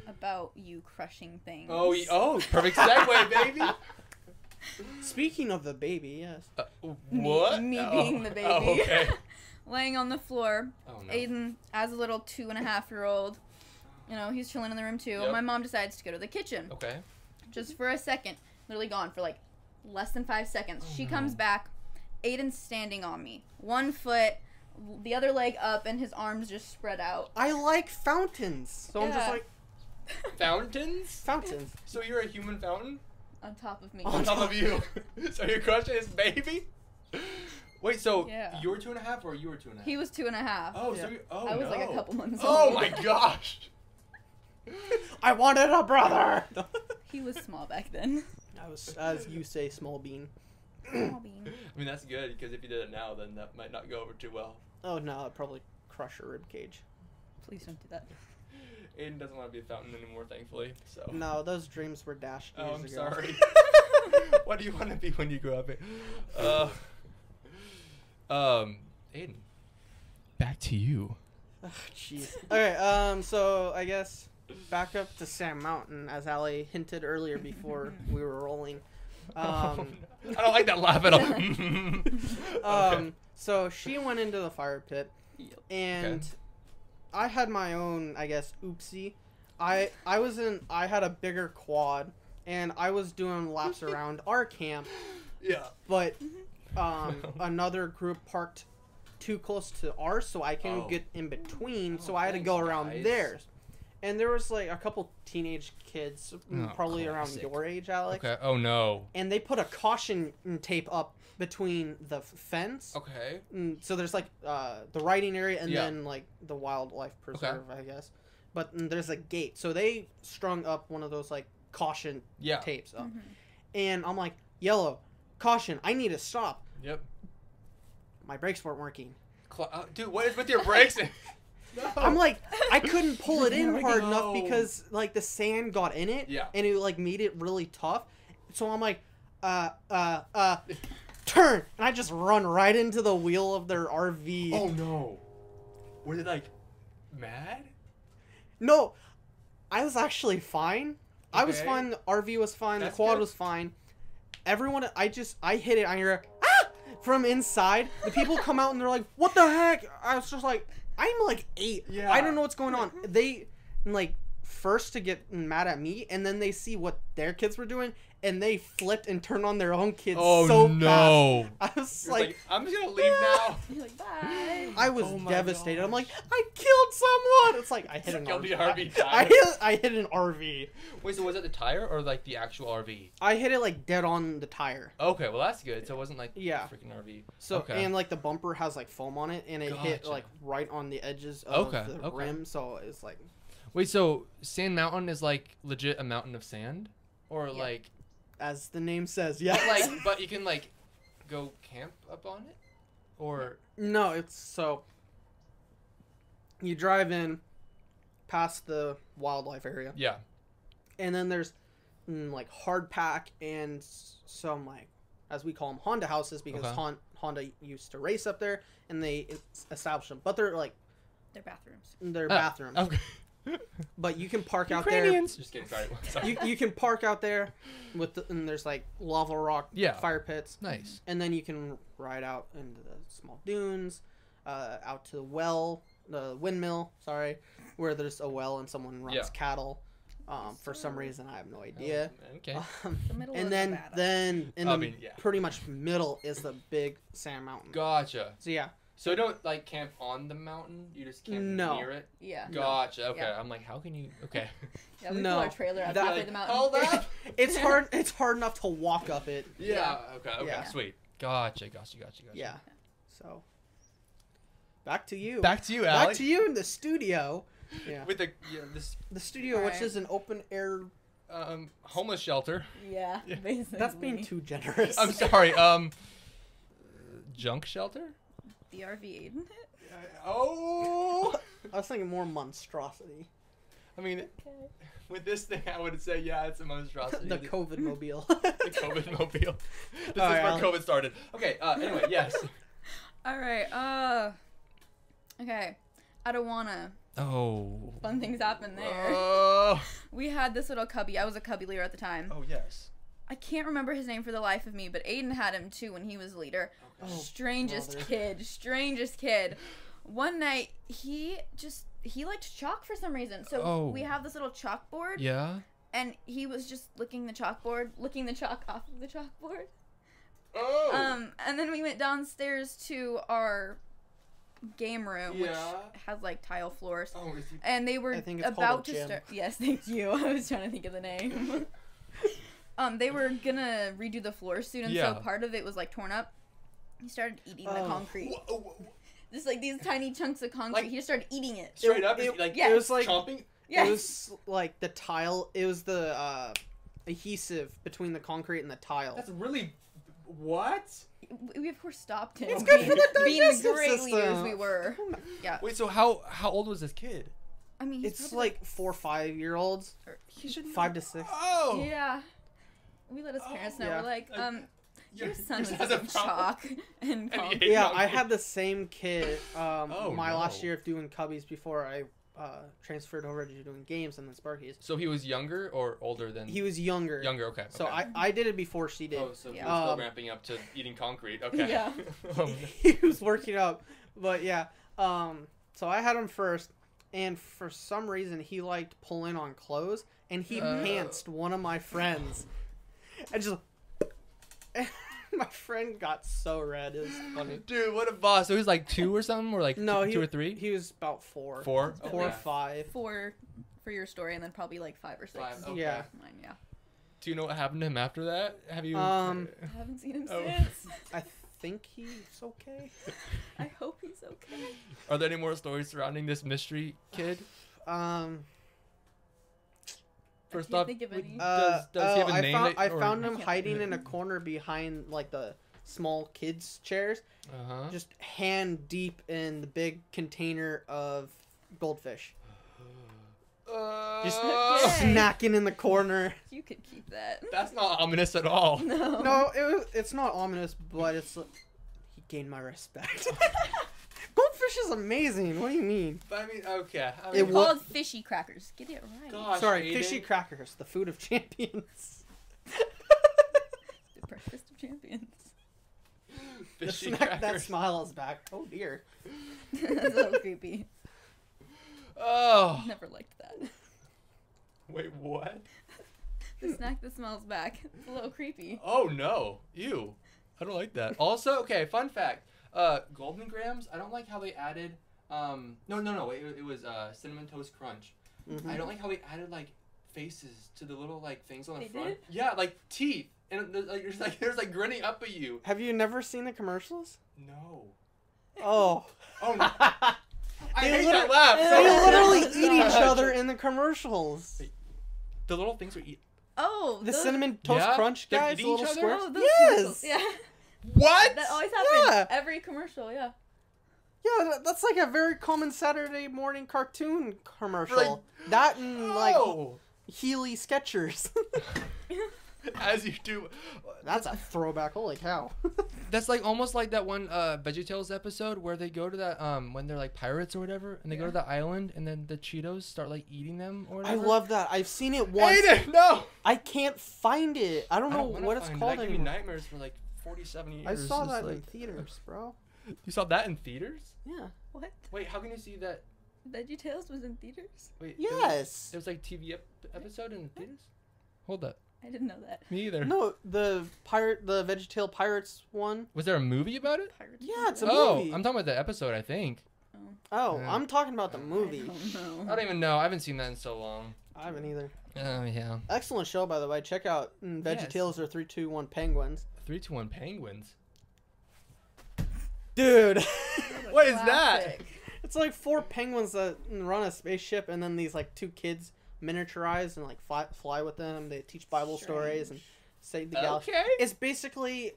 About you crushing things. Oh, perfect segue, baby. Speaking of the baby, yes. What? Me Oh, being the baby. Oh, okay. Laying on the floor. Oh, no. Aiden, as a little 2.5-year-old, you know, he's chilling in the room too. Yep. My mom decides to go to the kitchen. Okay. Just for a second. Literally gone for like less than 5 seconds. Oh, she no. comes back. Aiden's standing on me. One foot, the other leg up, and his arms just spread out. I like fountains. So I'm just Yeah. like, Fountains? fountains. So you're a human fountain? On top of me. On top of you. So you're crushing his baby? Wait, so Yeah. you were 2.5 or you were 2.5? He was 2.5. Oh, Yeah. so you, oh I was no. like a couple months Oh old. my gosh. I wanted a brother. He was small back then. I was, as you say, small bean. Small bean. I mean, that's good, because if you did it now, then that might not go over too well. Oh no, I'd probably crush a rib cage. Please don't do that. Aiden doesn't want to be a fountain anymore, thankfully, so. No, those dreams were dashed years Oh, I'm ago. sorry. What do you want to be when you grow up? Aiden, back to you. Ugh, jeez. Okay, so I guess back up to Sand Mountain, as Allie hinted earlier before we were rolling. I don't like that laugh at all. Okay. So she went into the fire pit, and I had my own, I guess, oopsie. I had a bigger quad, and I was doing laps around our camp. Yeah. But another group parked too close to ours, so I couldn't get in between, so I had to go around theirs. And there was like a couple teenage kids, probably around your age, Alex. Okay. Oh no. And they put a caution tape up between the fence. Okay. So there's like the riding area and then like the wildlife preserve, I guess. But there's a gate, so they strung up one of those like caution tapes up. And I'm like, yellow, caution, I need to stop. Yep. My brakes weren't working. Dude, what is with your brakes? No. I'm like, I couldn't pull it in hard enough because like the sand got in it, and it like made it really tough. So I'm like, turn, and I just run right into the wheel of their RV. Oh no! Were they like mad? No, I was actually fine. I was fine. The RV was fine. The quad was fine. Everyone, I hit it. I hear from inside. The people come out and they're like, "What the heck?" I was just like, I'm like 8. Yeah. I don't know what's going on. They like first to get mad at me, and then they see what their kids were doing, and they flipped and turned on their own kids so fast. I was like, I'm just gonna leave now. You're like, bye. I was devastated. Gosh. I'm like, I killed someone. It's like I hit an RV. I hit an RV. Wait, so was it the tire or like the actual RV? I hit it like dead on the tire. Okay, well that's good. So it wasn't like freaking RV. So and like the bumper has like foam on it, and it hit like right on the edges of the rim. So it's like. Wait, so Sand Mountain is like legit a mountain of sand, or like? As the name says, yeah. But you can like go camp up on it, or no? It's so you drive in past the wildlife area, and then there's like hard pack and some like as we call them Honda houses because Honda used to race up there and they established them, but they're like their bathrooms. They're bathrooms. Okay. But you can park out there. Ukrainians. Just kidding. Sorry. You can park out there and there's like lava rock fire pits. Nice. And then you can ride out into the small dunes, out to the windmill, where there's a well and someone runs cattle. For some reason I have no idea. Okay. And then in the pretty much middle is the big Sand Mountain. Gotcha. So yeah. So you don't like camp on the mountain? You just camp near it? Yeah. Gotcha. Okay. Yeah. I'm like, how can you? Okay. Yeah, we pull our trailer out the mountain. Hold up. It's hard. It's hard enough to walk up it. Yeah. Okay. Yeah. Sweet. Gotcha. Yeah. So. Back to you. Back to you, Allie. Back to you in the studio. Yeah. With the studio, which is an open air. Homeless shelter. Yeah. Basically. That's being too generous. I'm sorry. Junk shelter. The RV Aiden. Oh! I was thinking more monstrosity. I mean, with this thing, I would say, it's a monstrosity. The COVID mobile. The COVID mobile. This is where COVID started. Okay, anyway, yes. Alright, okay. Aduana. Oh. Fun things happened there. We had this little cubby. I was a cubby leader at the time. Oh, yes. I can't remember his name for the life of me, but Aiden had him too when he was leader. Okay. Strangest kid. One night, he liked chalk for some reason. So we have this little chalkboard. Yeah. And he was just licking the chalk off of the chalkboard. Oh. And then we went downstairs to our game room, which has like tile floors. Oh, is he... And they were about to start. Yes, thank you. I was trying to think of the name. They were gonna redo the floor soon, and so part of it was like torn up. He started eating the concrete. Just like these tiny chunks of concrete. He just started eating it. Straight up? It was like chomping? Yes. It was like the tile. It was the adhesive between the concrete and the tile. That's really... What? We of course stopped him. It's good for the being the great leaders we were. Yeah. Wait, so how old was this kid? I mean, it's like 4 or 5 year olds. He should 5 to 6. Oh. Yeah. We let his parents know. We're like, your son was eating chalk and concrete. Yeah, I had the same kid my last year of doing cubbies before I transferred over to doing games and then Sparky's. So he was younger or older than? He was younger. Younger, okay. So okay. I did it before she did. Oh, so he Yeah. was still ramping up to eating concrete. Okay. Yeah. He was working up, but yeah. So I had him first, and for some reason he liked pulling on clothes, and he pantsed one of my friends. I just. My friend got so red. It was funny. Dude, what a boss. So he was like 2 or something? Or like No, two or 3? He was about 4. 4? 4 or 5. 4 for your story, and then probably like 5 or 6. 5, okay. Yeah. Mine, yeah. Do you know what happened to him after that? Have you? I haven't seen him Oh. since. I think he's okay. I hope he's okay. Are there any more stories surrounding this mystery kid? First I can't off, think of any. does he have a name? I or- found him I can't hiding think in of a corner behind like the small kids chairs, Uh-huh. just hand deep in the big container of goldfish, just Yay. snacking in the corner. You could keep that. That's not ominous at all. No. No, it's not ominous, but he gained my respect. Goldfish is amazing. What do you mean? But I mean, okay. I It mean, wa- Called fishy crackers. Get it right. Gosh, Sorry, Aiden. fishy crackers, the food of champions. The breakfast of champions. The Fishy snack that crackers. smile is back. Oh dear. That's a little creepy. Oh. Never liked that. Wait, what? The snack that smells back. It's a little creepy. Oh no. Ew. I don't like that. Also, okay, fun fact. Golden Grams, I don't like how they added no, wait, it was Cinnamon Toast Crunch. Mhm. I don't like how they added like faces to the little like things on the They front. did? Yeah, like teeth. And there's like grinning up at you. Have you never seen the commercials? No. Oh. Oh no. I They hate liter- that laugh. They literally eat each Stop. other in the commercials. The little things are eat. Oh, The those, Cinnamon Toast Yeah? Crunch They're guys, eating the each little other? squares. Oh, those Yes. commercials. Yeah. What? That always happens. Yeah. Every commercial, yeah. Yeah, that's like a very common Saturday morning cartoon commercial. Like- that and like Oh. Healy Skechers. As you do. That's a throwback. Holy cow. That's like almost like that one VeggieTales episode where they go to that when they're like pirates or whatever, and they go to the island, and then the Cheetos start like eating them or I whatever. love that. I've seen it once. Aiden, no. I can't find it. I don't I know don't wanna what it's find it. called That gave me anymore. nightmares for like 47 years. I saw It's that in like- theaters, bro. You saw that in theaters? Yeah. What? Wait, how can you see that? VeggieTales was in theaters? Wait. Yes. It was like TV episode in theaters. Hold up. I didn't know that. Me either. No, the VeggieTale Pirates one. Was there a movie about it? Pirates. Yeah, it's a Oh, movie. I'm talking about the episode, I think. Oh, Yeah. I'm talking about the I movie. don't know. I don't even know. I haven't seen that in so long. I haven't either. Oh yeah. Excellent show, by the way. Check out VeggieTales or 3-2-1 Penguins. 3-2-1 Penguins. Dude, What is that? Classic. it's like 4 penguins that run a spaceship, and then these like 2 kids miniaturize and like fly with them. They teach Bible stories and save the galaxy. Okay. It's basically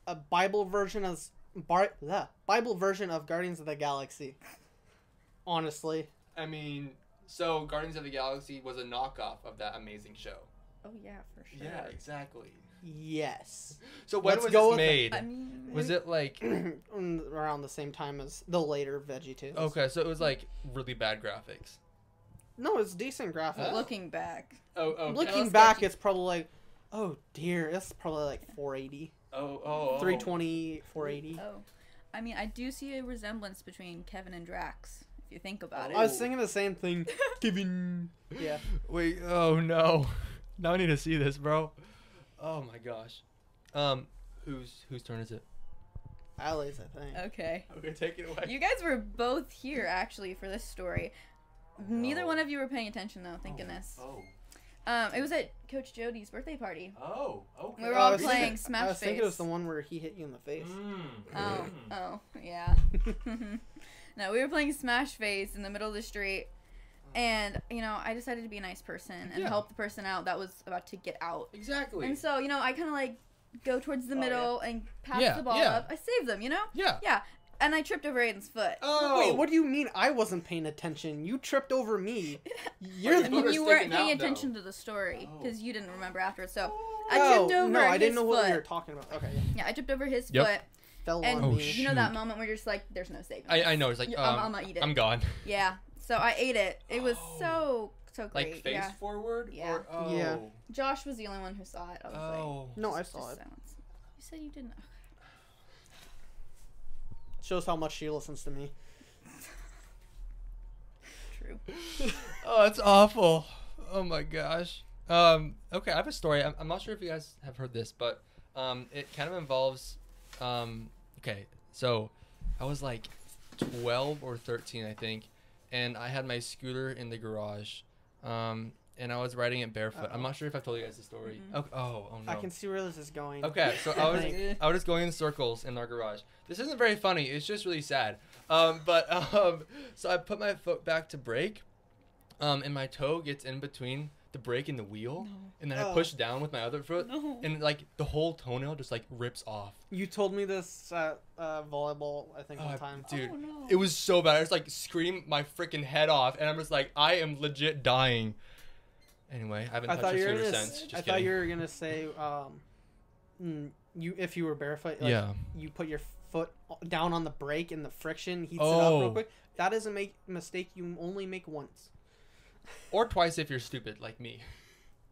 a Bible version of Bible version of Guardians of the Galaxy. Honestly, I mean, so Guardians of the Galaxy was a knockoff of that amazing show. Oh yeah, for sure. Yeah, exactly. yes. So when Let's was go this with it. made? I mean, Was it like Around the same time as the later VeggieTales. okay? So it was like really bad graphics. No, it's decent graphics. looking back. Oh, okay. Looking was back, sketchy. it's probably like, oh dear, it's probably like 480, Oh. 320, 480. Oh, I mean, I do see a resemblance between Kevin and Drax. If you think about I it. was thinking the same thing. Kevin. Yeah. Wait. Oh no. Now I need to see this, bro. Oh my gosh. Whose turn is it? Allie's, I think. Okay. Okay, take it away. You guys were both here actually for this story. Neither no. one of you were paying attention though. Thank goodness. Oh. It was at Coach Jody's birthday party. Oh. Okay. We were I all was thinking- playing Smash I was thinking it was Face. the one where he hit you in the face. Oh, yeah. No, we were playing Smash Face in the middle of the street, and I decided to be a nice person and Yeah. help the person out that was about to get out. Exactly. And so, I kind of like go towards the Oh, middle and pass Yeah, the ball yeah. up. I saved them, Yeah. Yeah, and I tripped over Aiden's foot. Oh. Wait, what do you mean I wasn't paying attention? You tripped over me. You're Your I foot mean, was you weren't sticking paying out, though. attention to the story Oh. because you didn't remember after. So I Oh, tripped over no, I didn't his know what foot. we were talking about. Okay, yeah. Yeah, I tripped over his Yep. foot, Fell and on Oh, me. shit. you know that moment where you're just like, "There's no saving." I know. It's like I'm gonna eat it. I'm gone. Yeah. So I ate it. It was so great. Like face yeah. forward? Yeah. Or, oh. Yeah. Josh was the only one who saw it. I was like, No, I saw it. silence. You said you didn't. Shows how much she listens to me. True. Oh, that's awful. Oh my gosh. Okay, I have a story. I'm not sure if you guys have heard this, but it kind of involves. Okay, so I was like 12 or 13, I think, and I had my scooter in the garage, and I was riding it barefoot. I'm not sure if I've told you guys the story. Mm-hmm. Oh no. I can see where this is going. Okay, so I was going in circles in our garage. This isn't very funny. It's just really sad. So I put my foot back to brake, and my toe gets in between the brake and the wheel, and then I push down with my other foot, and like the whole toenail just like rips off. You told me this at volleyball, I think, one time. Dude, Oh, no. it was so bad. I just like screamed my freaking head off, and I'm just like, I am legit dying. Anyway, I haven't touched a scooter since. Just I kidding. thought you were gonna say, if you were barefoot, like, Yeah. you put your foot down on the brake and the friction heats it up real Oh. quick. That is a mistake you only make once. Or twice if you're stupid like me.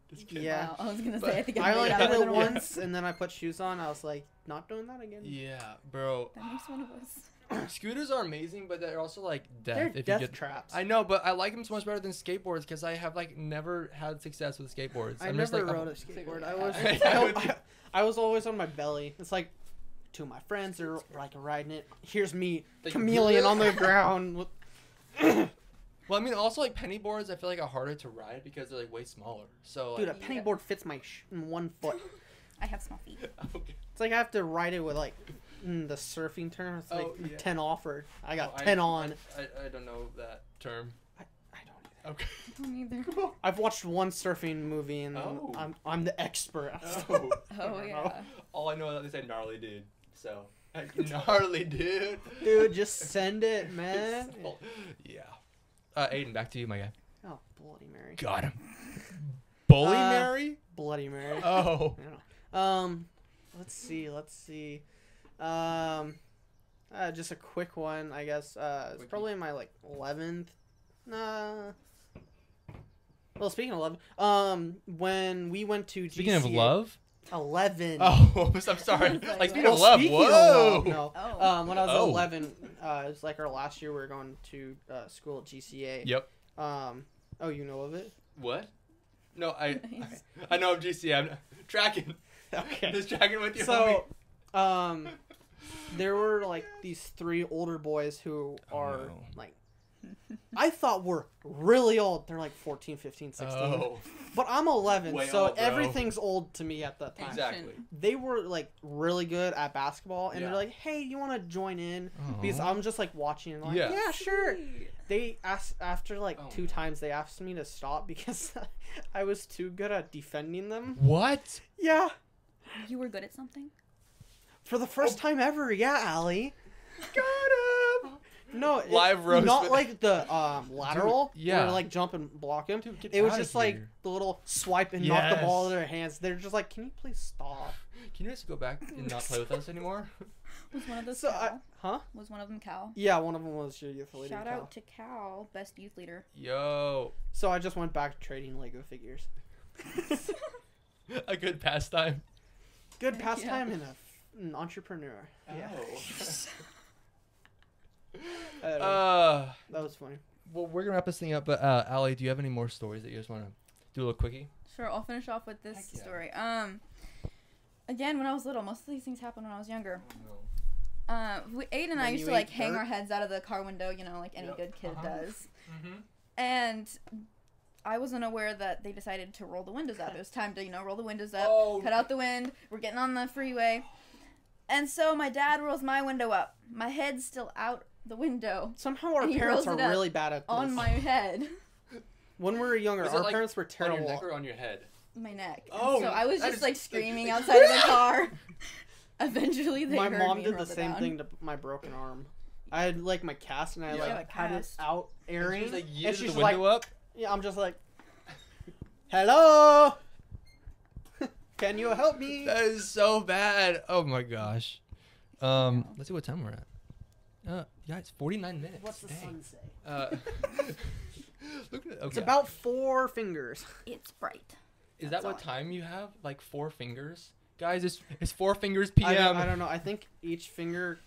Just kidding. Yeah. Wow, I was gonna But say I think I I only made did that it one once. once, and then I put shoes on. I was like, not doing that again. Yeah, bro. That makes one of us. Scooters are amazing, but they're also like death. They're if death you get traps. I know, but I like them so much better than skateboards because I have like never had success with skateboards. I I'm never just, like, rode oh, a skateboard. Yeah. I was always on my belly. It's like two of my friends are like riding it. Here's me, Like, chameleon on the ground. Well, I mean, also like penny boards, I feel like are harder to ride because they're like way smaller. So, Dude, a like, penny Yeah. board fits my in one foot. I have small feet. okay. It's like I have to ride it with like the surfing term. It's like Oh, yeah. 10 off, or I got Oh, 10 on. I don't know that term. I don't either. Okay. I don't either. I've watched one surfing movie and Oh. I'm the expert. Oh. Oh yeah. All I know is that they say gnarly dude. So, gnarly dude. Dude, just send it, man. Yeah. Aiden, back to you, my guy. Oh, Bloody Mary. Got him. Bully Uh, Mary? Bloody Mary. Oh. Yeah. Let's see. Just a quick one, I guess. It's Quickie. probably in my like 11th. Well, speaking of love, when we went to Speaking of GCA love? 11. Oh, I'm sorry. Like, Like, speaking Well, of love, speaking whoa. of love, no. Oh. When I was Oh. 11, it was like our last year. We were going to school at GCA. Yep. Oh, you know of it? What? No, I Nice. I know of GC. I'm tracking. Okay. Just tracking with you. So, there were like these three older boys who are no. like, I thought were really old. They're like 14, 15, 16. Oh, But I'm 11, Way so old, bro. everything's old to me at that time. exactly. They were like really good at basketball, and Yeah. they're like, "Hey, you want to join in?" Because Aw. I'm just like watching and like, Yeah. "Yeah, sure." They asked after like Oh 2 times. They asked me to stop because I was too good at defending them. What? Yeah, You were good at something. for the first time ever. Yeah, Allie. Got him. No, Live roast. not like the lateral. Dude, yeah. Where, like jump and block him. Dude, get It was outta just like here. the little swipe and knock the ball Yes. in their hands. They're just like, "Can you please stop?" Can you just go back and not play with us anymore? Was one of those So Cal? huh? Was one of them Cal? Yeah, one of them was your youth leader. Shout Cal. out to Cal, best youth leader. Yo, So I just went back to trading Lego figures. a good pastime. Good Heck pastime and an entrepreneur. Yeah. That was funny. Well, we're gonna wrap this thing up. But Allie, do you have any more stories that you just want to do a little quickie? Sure, I'll finish off with this Heck yeah. story. Again, when I was little, most of these things happened when I was younger. Aiden and I When used you to like ate hang dirt? our heads out of the car window, you know, like any Yep. good kid Uh-huh. does. Mm-hmm. And I wasn't aware that they decided to roll the windows up. It was time to, roll the windows up, Oh. cut out the wind. We're getting on the freeway. And so my dad rolls my window up. My head's still out the window Somehow our And he parents rolls are it up really bad at this. on my head, When we were younger, Was it, our like, parents were On terrible. your neck or on your head? my neck. And Oh, so I was that just is- like screaming outside of the car. Eventually they My heard mom me did and the rolled it same down. thing to my broken arm. I had like my cast and I Yeah. like had it Cast. out And airing. she was like, and yeeted she's the like, window up. yeah, I'm just like, hello, can you help me? That is so bad. Oh my gosh. Let's see what time we're at. Guys, 49 minutes. What's the Dang. sun say? Look at it. It's Okay. about 4 fingers. It's bright. Is That's that what all. time you have? Like 4 fingers? Guys, it's 4 fingers p.m. I don't know. I think each finger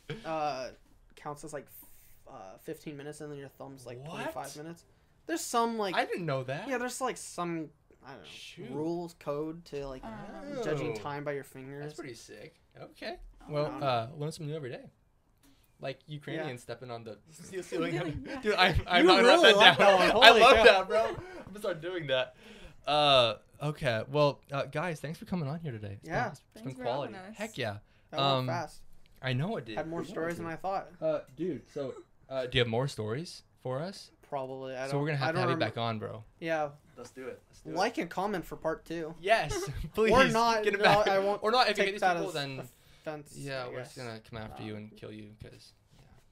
counts as like 15 minutes, and then your thumb's like What? 25 minutes. There's some like I didn't know that. yeah, there's like some I don't know Shoot. rules code to like Oh. judging time by your fingers. That's pretty sick. Okay. Well, learn something new every day. Like Ukrainians stepping on the ceiling. Yeah. Dude, I'm You not really write like that down. that one. I Holy love cow. that, bro. I'm gonna start doing that. Okay. Well, guys, thanks for coming on here today. Yeah. It's Thanks been for quality. having us. Heck yeah. That went fast. I know it did. Had more I know it stories than did. I thought. Dude. So, do you have more stories for us? Probably. So we're gonna have to have you back on, bro. Yeah. Let's do it. Like and comment for part 2. Yes, please. Or not. Get it No, back. I won't Or not. If you take hate these that people, as then offense. yeah, I we're just guess. gonna come after you and kill you because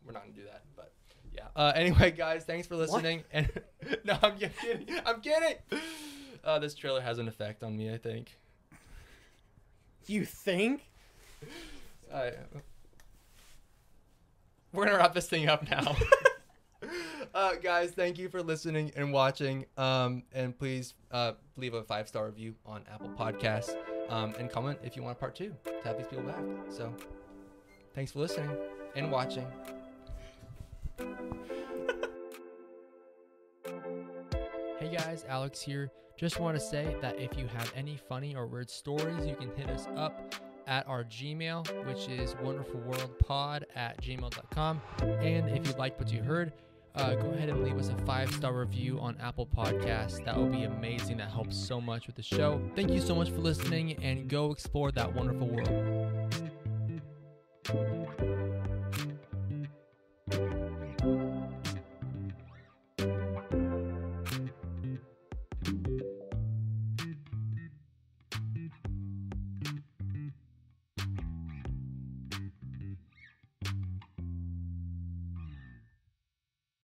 we're not gonna do that. But yeah. Anyway, guys, thanks for listening. And no, I'm kidding. I'm kidding. This trailer has an effect on me, I think. You think? We're gonna wrap this thing up now. Guys, thank you for listening and watching. And please leave a 5-star review on Apple Podcasts. And comment if you want a part 2 to have these people back. So, thanks for listening and watching. Hey guys, Alex here. Just want to say that if you have any funny or weird stories, you can hit us up at our Gmail, which is wonderfulworldpod@gmail.com. And if you liked what you heard, go ahead and leave us a 5-star review on Apple Podcasts. That would be amazing. That helps so much with the show. Thank you so much for listening, and go explore that wonderful world.